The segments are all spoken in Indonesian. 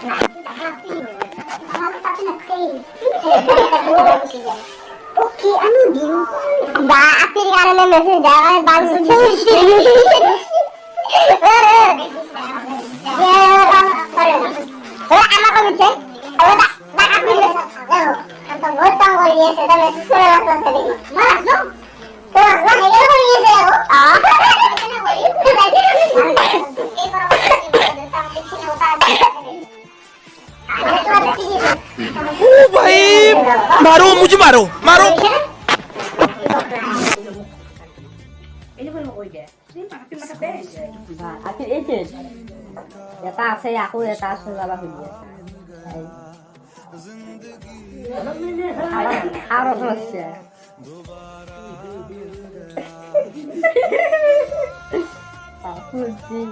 Oke, anu dulu. Enggak, akhir karena mesej jangan bagus. Anak kamu cek, kalau tak akhir kantor gotong kalau dia sudah mesej sudah langsung sedih. Malas dong. Terus lah ini kalau dia saya. Ah. भाई मारो मुझे मारो मारो Ini pun mau aja. Ini makin mata beres. Nah, akhir itu. Ya tak saya aku ya tak sudah bagus dia. Harus selesai. Aku sih.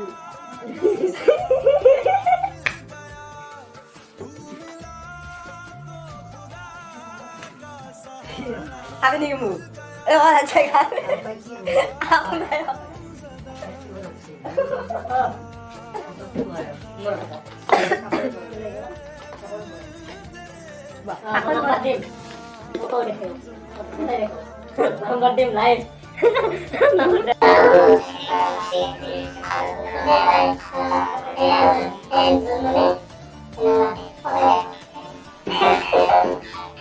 Apa nih kamu? Cek apa ya? Aku ngedim. Foto deh. Ngedim live.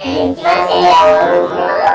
Terima kasih.